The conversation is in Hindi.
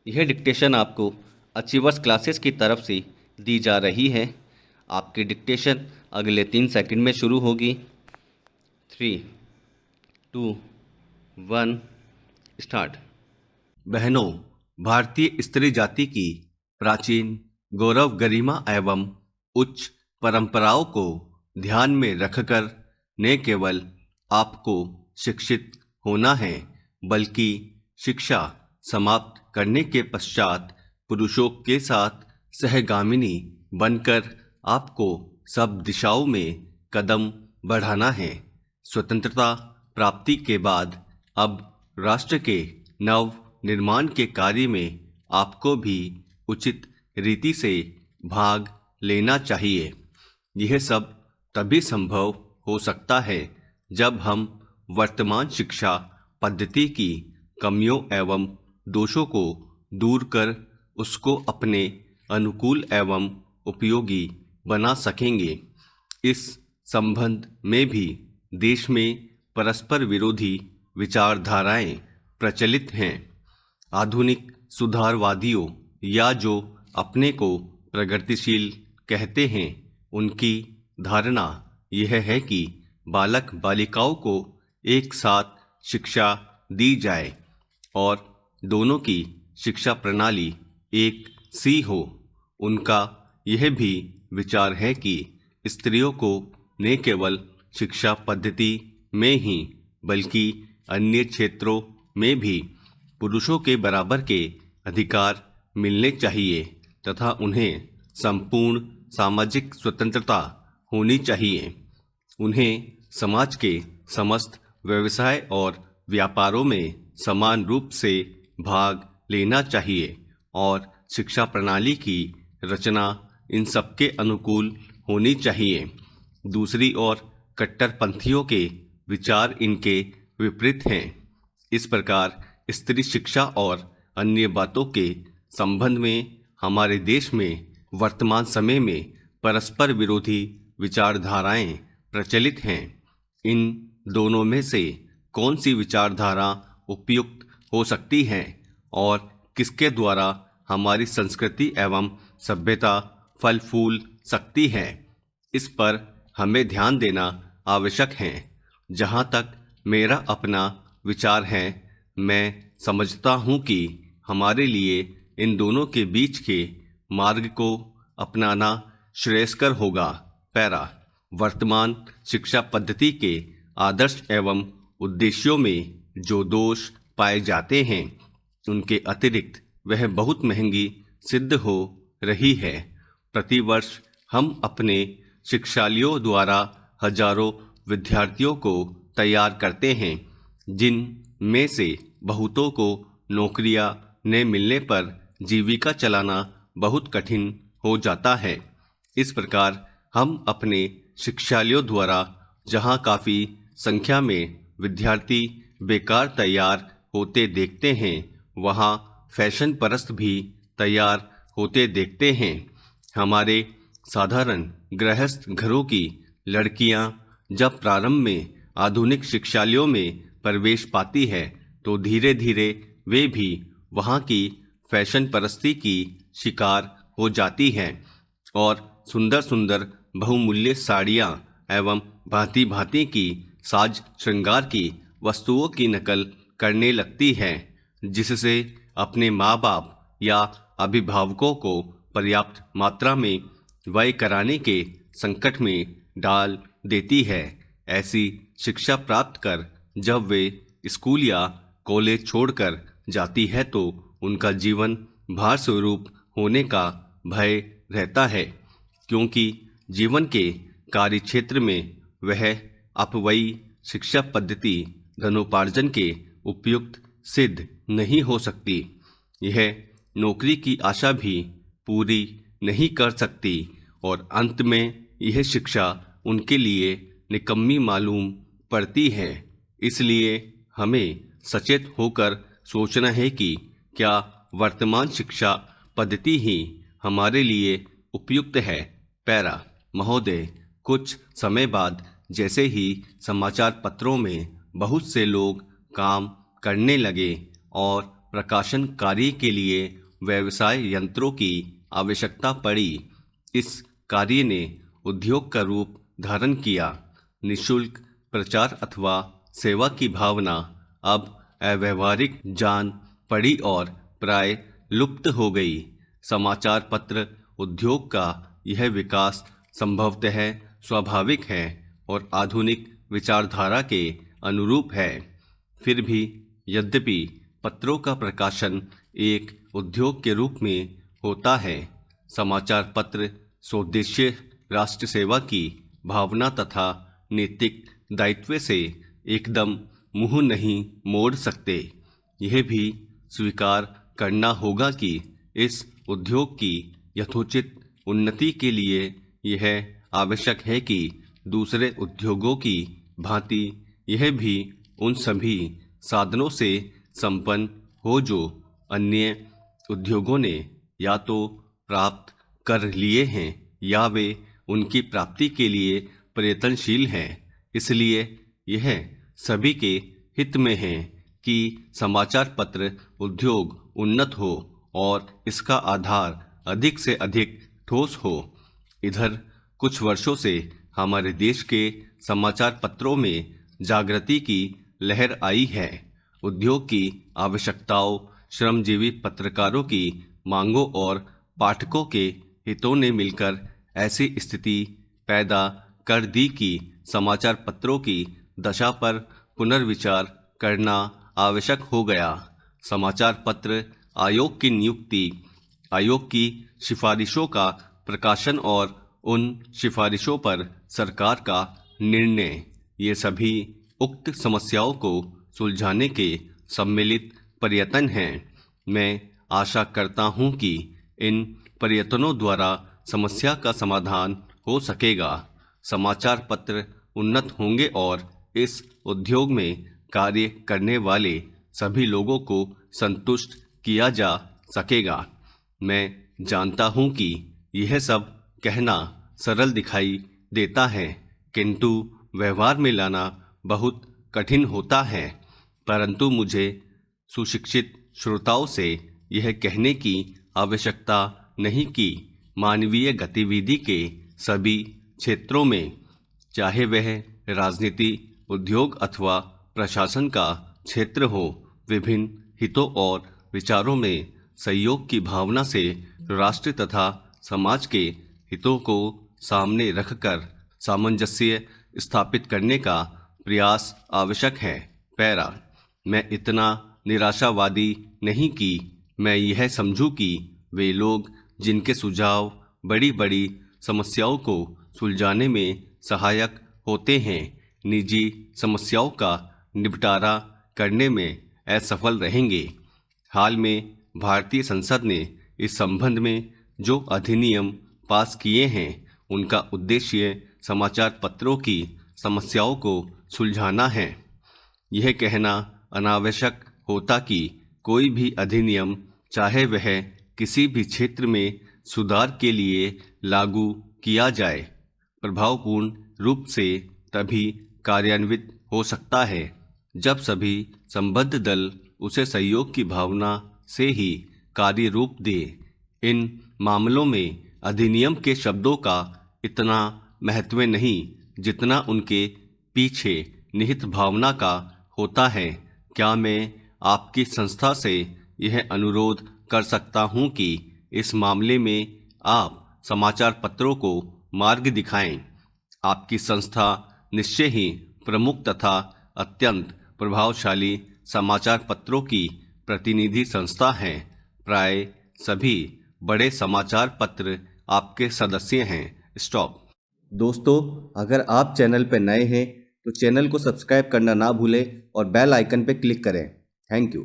यह डिक्टेशन आपको अचीवर्स क्लासेस की तरफ से दी जा रही है। आपकी डिक्टेशन अगले 3 सेकंड में शुरू होगी। 3, 2, 1 स्टार्ट। बहनों, भारतीय स्त्री जाति की प्राचीन गौरव, गरिमा एवं उच्च परंपराओं को ध्यान में रखकर न केवल आपको शिक्षित होना है, बल्कि शिक्षा समाप्त करने के पश्चात पुरुषों के साथ सहगामिनी बनकर आपको सब दिशाओं में कदम बढ़ाना है। स्वतंत्रता प्राप्ति के बाद अब राष्ट्र के नव निर्माण के कार्य में आपको भी उचित रीति से भाग लेना चाहिए। यह सब तभी संभव हो सकता है जब हम वर्तमान शिक्षा पद्धति की कमियों एवं दोषों को दूर कर उसको अपने अनुकूल एवं उपयोगी बना सकेंगे। इस संबंध में भी देश में परस्पर विरोधी विचारधाराएं प्रचलित हैं। आधुनिक सुधारवादियों या जो अपने को प्रगतिशील कहते हैं, उनकी धारणा यह है कि बालक बालिकाओं को एक साथ शिक्षा दी जाए और दोनों की शिक्षा प्रणाली एक सी हो। उनका यह भी विचार है कि स्त्रियों को न केवल शिक्षा पद्धति में ही बल्कि अन्य क्षेत्रों में भी पुरुषों के बराबर के अधिकार मिलने चाहिए तथा उन्हें संपूर्ण सामाजिक स्वतंत्रता होनी चाहिए। उन्हें समाज के समस्त व्यवसाय और व्यापारों में समान रूप से भाग लेना चाहिए और शिक्षा प्रणाली की रचना इन सबके अनुकूल होनी चाहिए। दूसरी ओर कट्टरपंथियों के विचार इनके विपरीत हैं। इस प्रकार स्त्री शिक्षा और अन्य बातों के संबंध में हमारे देश में वर्तमान समय में परस्पर विरोधी विचारधाराएं प्रचलित हैं। इन दोनों में से कौन सी विचारधारा उपयुक्त हो सकती है और किसके द्वारा हमारी संस्कृति एवं सभ्यता फल फूल सकती है, इस पर हमें ध्यान देना आवश्यक है। जहाँ तक मेरा अपना विचार है, मैं समझता हूँ कि हमारे लिए इन दोनों के बीच के मार्ग को अपनाना श्रेयस्कर होगा। पैरा। वर्तमान शिक्षा पद्धति के आदर्श एवं उद्देश्यों में जो दोष पाए जाते हैं, उनके अतिरिक्त वह बहुत महंगी सिद्ध हो रही है। प्रतिवर्ष हम अपने शिक्षालयों द्वारा हजारों विद्यार्थियों को तैयार करते हैं, जिन में से बहुतों को नौकरियां न मिलने पर जीविका चलाना बहुत कठिन हो जाता है। इस प्रकार हम अपने शिक्षालयों द्वारा जहां काफ़ी संख्या में विद्यार्थी बेकार तैयार होते देखते हैं, वहां फैशन परस्त भी तैयार होते देखते हैं। हमारे साधारण गृहस्थ घरों की लड़कियां जब प्रारंभ में आधुनिक शिक्षालयों में प्रवेश पाती है, तो धीरे धीरे वे भी वहां की फैशन परस्ती की शिकार हो जाती हैं और सुंदर सुंदर बहुमूल्य साड़ियां एवं भांति भांति की साज श्रृंगार की वस्तुओं की नकल करने लगती है, जिससे अपने माँ बाप या अभिभावकों को पर्याप्त मात्रा में व्यय कराने के संकट में डाल देती है। ऐसी शिक्षा प्राप्त कर जब वे स्कूल या कॉलेज छोड़कर जाती है, तो उनका जीवन भार स्वरूप होने का भय रहता है, क्योंकि जीवन के कार्य क्षेत्र में वह अपव्ययी शिक्षा पद्धति धनोपार्जन के उपयुक्त सिद्ध नहीं हो सकती। यह नौकरी की आशा भी पूरी नहीं कर सकती और अंत में यह शिक्षा उनके लिए निकम्मी मालूम पड़ती है। इसलिए हमें सचेत होकर सोचना है कि क्या वर्तमान शिक्षा पद्धति ही हमारे लिए उपयुक्त है। पैरा। महोदय, कुछ समय बाद जैसे ही समाचार पत्रों में बहुत से लोग काम करने लगे और प्रकाशन कार्य के लिए व्यवसाय यंत्रों की आवश्यकता पड़ी। इस कार्य ने उद्योग का रूप धारण किया। निःशुल्क प्रचार अथवा सेवा की भावना अब अव्यावहारिक जान पड़ी और प्राय लुप्त हो गई। समाचार पत्र उद्योग का यह विकास संभवतः स्वाभाविक है और आधुनिक विचारधारा के अनुरूप है। फिर भी यद्यपि पत्रों का प्रकाशन एक उद्योग के रूप में होता है, समाचार पत्र स्वोद्देश्य राष्ट्र सेवा की भावना तथा नैतिक दायित्व से एकदम मुंह नहीं मोड़ सकते। यह भी स्वीकार करना होगा कि इस उद्योग की यथोचित उन्नति के लिए यह आवश्यक है कि दूसरे उद्योगों की भांति यह भी उन सभी साधनों से संपन्न हो जो अन्य उद्योगों ने या तो प्राप्त कर लिए हैं या वे उनकी प्राप्ति के लिए प्रयत्नशील हैं। इसलिए यह सभी के हित में है कि समाचार पत्र उद्योग उन्नत हो और इसका आधार अधिक से अधिक ठोस हो। इधर कुछ वर्षों से हमारे देश के समाचार पत्रों में जागृति की लहर आई है। उद्योग की आवश्यकताओं, श्रमजीवी पत्रकारों की मांगों और पाठकों के हितों ने मिलकर ऐसी स्थिति पैदा कर दी कि समाचार पत्रों की दशा पर पुनर्विचार करना आवश्यक हो गया। समाचार पत्र आयोग की नियुक्ति, आयोग की सिफारिशों का प्रकाशन और उन सिफारिशों पर सरकार का निर्णय, ये सभी उक्त समस्याओं को सुलझाने के सम्मिलित प्रयत्न हैं। मैं आशा करता हूं कि इन प्रयत्नों द्वारा समस्या का समाधान हो सकेगा, समाचार पत्र उन्नत होंगे और इस उद्योग में कार्य करने वाले सभी लोगों को संतुष्ट किया जा सकेगा। मैं जानता हूं कि यह सब कहना सरल दिखाई देता है, किंतु व्यवहार में लाना बहुत कठिन होता है। परंतु मुझे सुशिक्षित श्रोताओं से यह कहने की आवश्यकता नहीं कि मानवीय गतिविधि के सभी क्षेत्रों में, चाहे वह राजनीति, उद्योग अथवा प्रशासन का क्षेत्र हो, विभिन्न हितों और विचारों में सहयोग की भावना से राष्ट्र तथा समाज के हितों को सामने रखकर सामंजस्य स्थापित करने का प्रयास आवश्यक है। पैरा, मैं इतना निराशावादी नहीं कि मैं यह समझूं कि वे लोग जिनके सुझाव बड़ी बड़ी समस्याओं को सुलझाने में सहायक होते हैं, निजी समस्याओं का निपटारा करने में असफल रहेंगे। हाल में भारतीय संसद ने इस संबंध में जो अधिनियम पास किए हैं, उनका उद्देश्य समाचार पत्रों की समस्याओं को सुलझाना है। यह कहना अनावश्यक होता कि कोई भी अधिनियम, चाहे वह किसी भी क्षेत्र में सुधार के लिए लागू किया जाए, प्रभावपूर्ण रूप से तभी कार्यान्वित हो सकता है जब सभी संबद्ध दल उसे सहयोग की भावना से ही कार्य रूप दे। इन मामलों में अधिनियम के शब्दों का इतना महत्व नहीं जितना उनके पीछे निहित भावना का होता है। क्या मैं आपकी संस्था से यह अनुरोध कर सकता हूं कि इस मामले में आप समाचार पत्रों को मार्ग दिखाएं? आपकी संस्था निश्चय ही प्रमुख तथा अत्यंत प्रभावशाली समाचार पत्रों की प्रतिनिधि संस्था है। प्राय सभी बड़े समाचार पत्र आपके सदस्य हैं। स्टॉप। दोस्तों, अगर आप चैनल पर नए हैं तो चैनल को सब्सक्राइब करना ना भूलें और बेल आइकन पर क्लिक करें। Thank you.